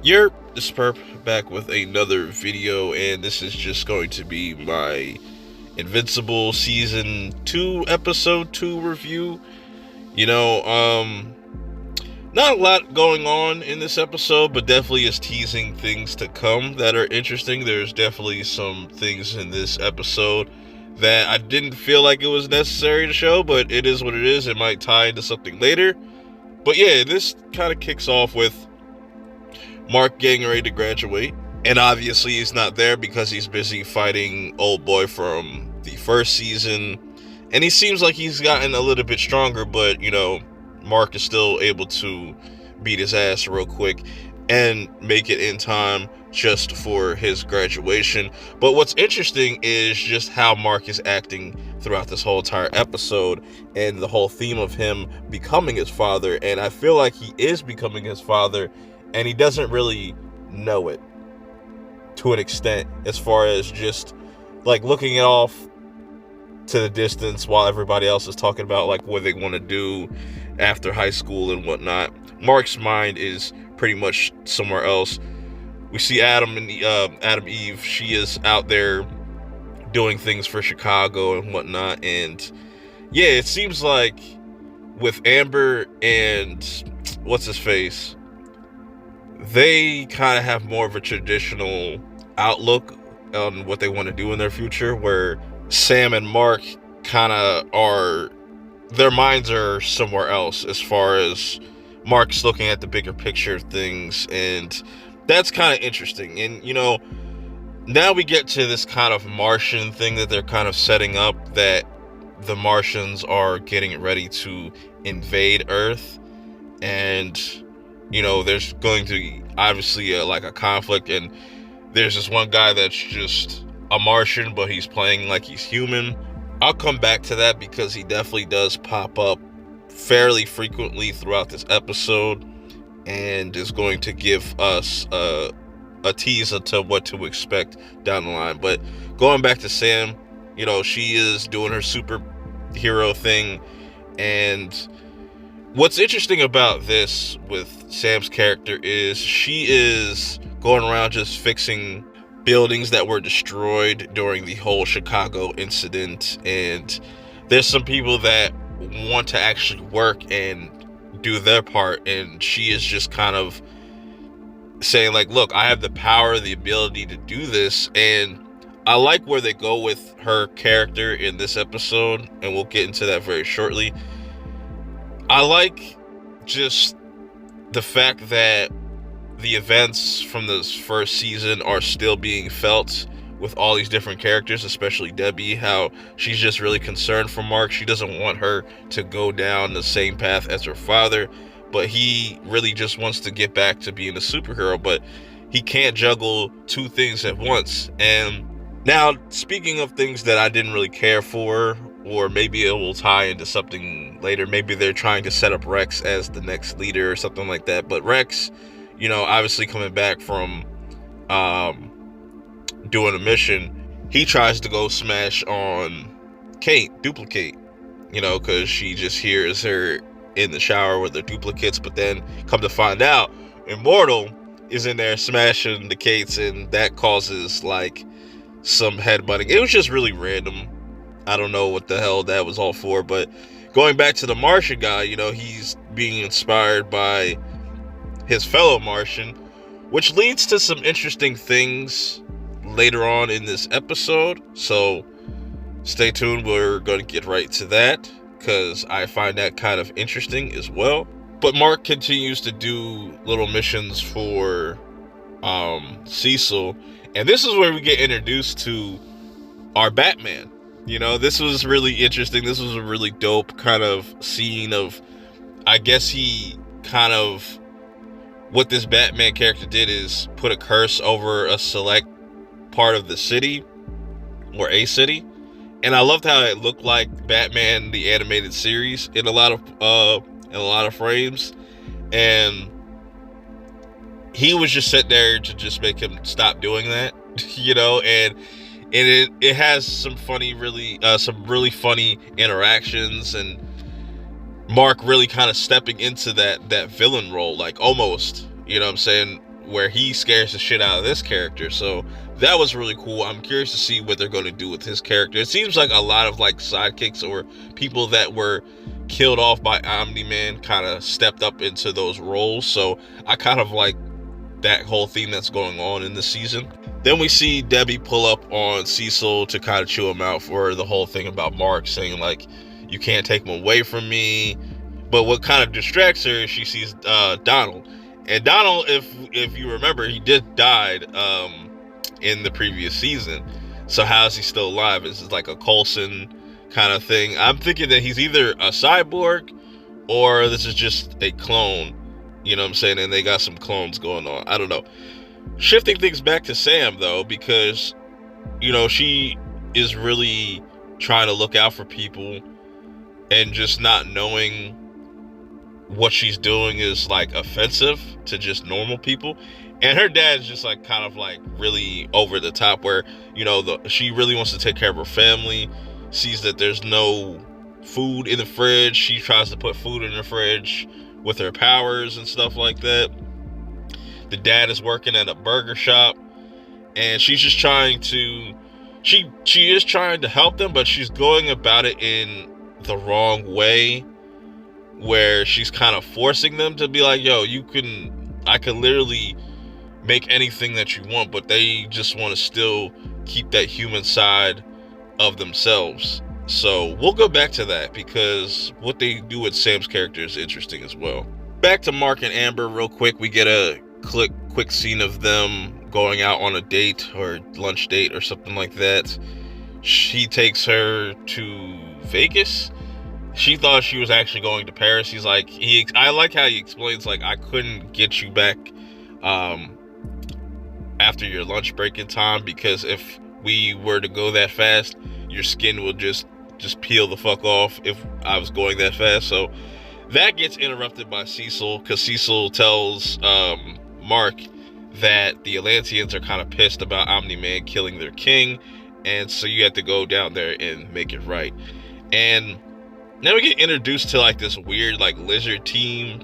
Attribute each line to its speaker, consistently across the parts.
Speaker 1: This Perp back with another video, and this is just going to be my Invincible Season 2 Episode 2 review. Not a lot going on in this episode, but definitely is teasing things to come that are interesting. There's definitely some things in this episode that I didn't feel like it was necessary to show, but it is what it is. It might tie into something later. But yeah, this kind of kicks off with Mark getting ready to graduate, and obviously he's not there because he's busy fighting old boy from the first season, and he seems like he's gotten a little bit stronger, but Mark is still able to beat his ass real quick and make it in time just for his graduation. But what's interesting is just how Mark is acting throughout this whole entire episode and the whole theme of him becoming his father, and I feel like he is becoming his father and he doesn't really know it to an extent, as far as just like looking it off to the distance while everybody else is talking about like what they want to do after high school and whatnot. Mark's mind is pretty much somewhere else. We see Adam Eve. She is out there doing things for Chicago and whatnot, and yeah, it seems like with Amber and what's his face, they kind of have more of a traditional outlook on what they want to do in their future, where Sam and Mark kind of are, their minds are somewhere else, as far as Mark's looking at the bigger picture of things, and that's kind of interesting. And now we get to this kind of Martian thing that they're kind of setting up, that the Martians are getting ready to invade Earth, and there's going to be obviously a conflict, and there's this one guy that's just a Martian, but he's playing like he's human. I'll come back to that because he definitely does pop up fairly frequently throughout this episode, and is going to give us a teaser to what to expect down the line. But going back to Sam, she is doing her superhero thing, and what's interesting about this with Sam's character is she is going around just fixing buildings that were destroyed during the whole Chicago incident, and there's some people that want to actually work and do their part, and she is just kind of saying like, look, I have the power, the ability to do this. And I like where they go with her character in this episode, and we'll get into that very shortly. I like just the fact that the events from this first season are still being felt with all these different characters, especially Debbie, how she's just really concerned for Mark. She doesn't want her to go down the same path as her father, but he really just wants to get back to being a superhero, but he can't juggle two things at once. And now, speaking of things that I didn't really care for, or maybe it will tie into something later, maybe they're trying to set up Rex as the next leader or something like that, but Rex, obviously coming back from doing a mission, he tries to go smash on Kate, Duplicate, because she just hears her in the shower with the duplicates, but then come to find out, Immortal is in there smashing the Kates, and that causes like some headbutting. It was just really random. I don't know what the hell that was all for, but going back to the Martian guy, he's being inspired by his fellow Martian, which leads to some interesting things later on in this episode. So stay tuned. We're going to get right to that because I find that kind of interesting as well. But Mark continues to do little missions for Cecil, and this is where we get introduced to our Batman. This was really interesting. This was a really dope kind of scene of, I guess he kind of, what this Batman character did is put a curse over a select part of the city, or a city. And I loved how it looked like Batman the animated series in a lot of frames. And he was just sitting there to just make him stop doing that, and it has some really funny interactions, and Mark really kind of stepping into that villain role, like almost, you know what I'm saying, where he scares the shit out of this character. So that was really cool. I'm curious to see what they're going to do with his character. It seems like a lot of like sidekicks or people that were killed off by Omni-Man kind of stepped up into those roles. So I kind of like that whole theme that's going on in this season. Then we see Debbie pull up on Cecil to kind of chew him out for the whole thing about Mark saying like, you can't take him away from me. But what kind of distracts her is she sees Donald. And Donald, if you remember, he died in the previous season. So how is he still alive? Is it like a Coulson kind of thing? I'm thinking that he's either a cyborg or this is just a clone. You know what I'm saying? And they got some clones going on. I don't know. Shifting things back to Sam, though, because, you know, she is really trying to look out for people and just not knowing what she's doing is like offensive to just normal people. And her dad's just like kind of like really over the top where, you know, she really wants to take care of her family, sees that there's no food in the fridge. She tries to put food in the fridge with her powers and stuff like that. The dad is working at a burger shop and she's just trying to, she is trying to help them, but she's going about it in the wrong way, where she's kind of forcing them to be like, yo, I can literally make anything that you want, but they just want to still keep that human side of themselves. So we'll go back to that because what they do with Sam's character is interesting as well. Back to Mark and Amber real quick. We get a quick scene of them going out on a date or lunch date or something like that. She takes her to Vegas. She thought she was actually going to Paris. He's like, I like how he explains, like, I couldn't get you back after your lunch break in time, because if we were to go that fast, your skin will just peel the fuck off if I was going that fast. So that gets interrupted by Cecil, because Cecil tells Mark that the Atlanteans are kind of pissed about Omni-Man killing their king, and so you have to go down there and make it right. And now we get introduced to like this weird like lizard team,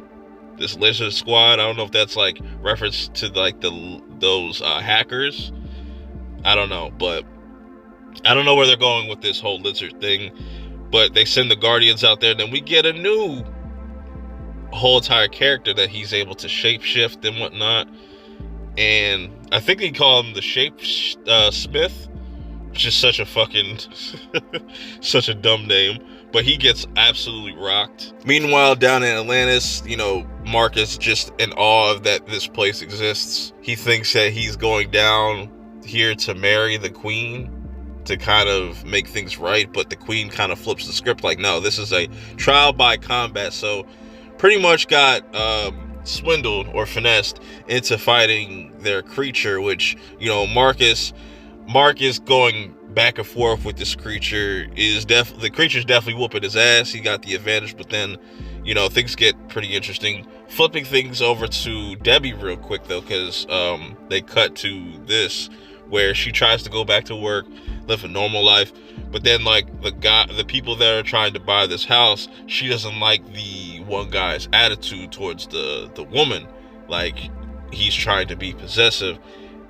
Speaker 1: this lizard squad. I don't know if that's like reference to like those hackers. I don't know, but I don't know where they're going with this whole lizard thing. But they send the Guardians out there, and then we get a new whole entire character that he's able to shapeshift and whatnot. And I think they call him the Smith, which is such a fucking such a dumb name. But he gets absolutely rocked. Meanwhile, down in Atlantis, you know, Mark is just in awe of that this place exists. He thinks that he's going down here to marry the queen to kind of make things right, but the queen kind of flips the script like, no, this is a trial by combat. So pretty much got swindled or finessed into fighting their creature, which, you know, Mark is going back and forth with this creature. The creature's definitely whooping his ass. He got the advantage, but then, you know, things get pretty interesting. Flipping things over to Debbie real quick though, because they cut to this where she tries to go back to work, live a normal life, but then like the people that are trying to buy this house, she doesn't like the one guy's attitude towards the woman, like he's trying to be possessive,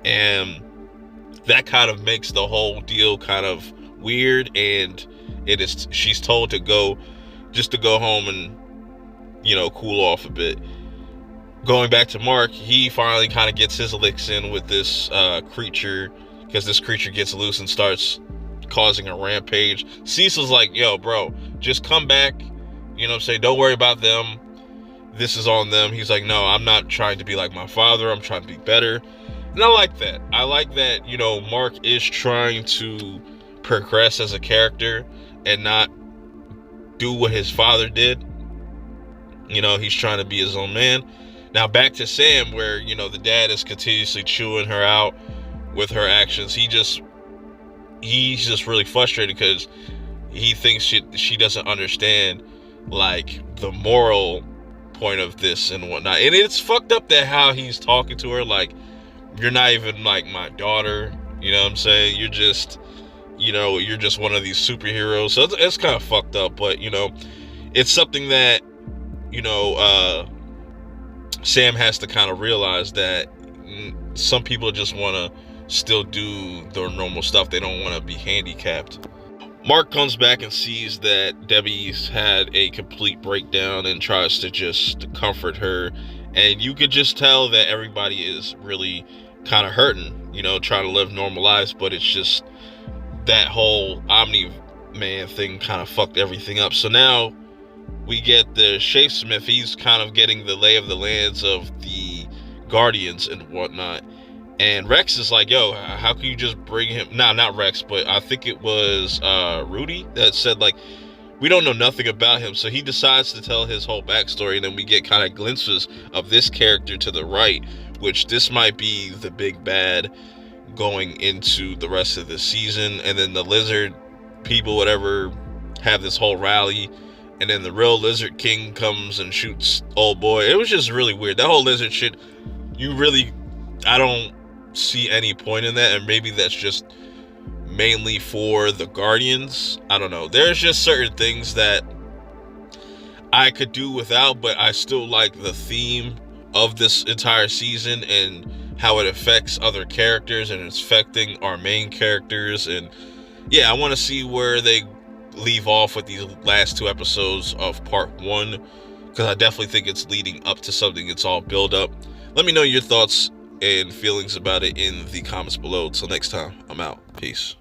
Speaker 1: and that kind of makes the whole deal kind of weird. And she's told to go home and, you know, cool off a bit. Going back to Mark, he finally kind of gets his licks in with this creature, because this creature gets loose and starts causing a rampage. Cecil's like, yo, bro, just come back. You know what I'm saying? Don't worry about them. This is on them. He's like, no, I'm not trying to be like my father. I'm trying to be better. And I like that. I like that, you know, Mark is trying to progress as a character and not do what his father did. You know, he's trying to be his own man. Now back to Sam, where, you know, the dad is continuously chewing her out with her actions. He's just really frustrated because he thinks she doesn't understand like the moral point of this and whatnot. And it's fucked up that how he's talking to her, like, you're not even like my daughter, you know what I'm saying? You're just, you know, you're just one of these superheroes. So it's kind of fucked up, but, you know, it's something that, you know, Sam has to kind of realize that, some people just want to still do their normal stuff. They don't want to be handicapped. Mark comes back and sees that Debbie's had a complete breakdown and tries to just comfort her. And you could just tell that everybody is really kind of hurting, trying to live normal lives. But it's just that whole Omni-Man thing kind of fucked everything up. So now we get the Shapesmith. He's kind of getting the lay of the lands of the Guardians and whatnot. And Rex is like, yo, how can you just bring him? Nah, not Rex, but I think it was Rudy that said, like, we don't know nothing about him. So he decides to tell his whole backstory, and then we get kind of glimpses of this character to the right, which this might be the big bad going into the rest of the season. And then the lizard people, whatever, have this whole rally. And then the real Lizard King comes and shoots old boy. It was just really weird. That whole lizard shit, I don't see any point in that, and maybe that's just mainly for the Guardians. I don't know. There's just certain things that I could do without, but I still like the theme of this entire season and how it affects other characters and it's affecting our main characters. And yeah, I want to see where they leave off with these last 2 episodes of part 1, because I definitely think it's leading up to something. It's all build up. Let me know your thoughts and feelings about it in the comments below. Till next time, I'm out. Peace.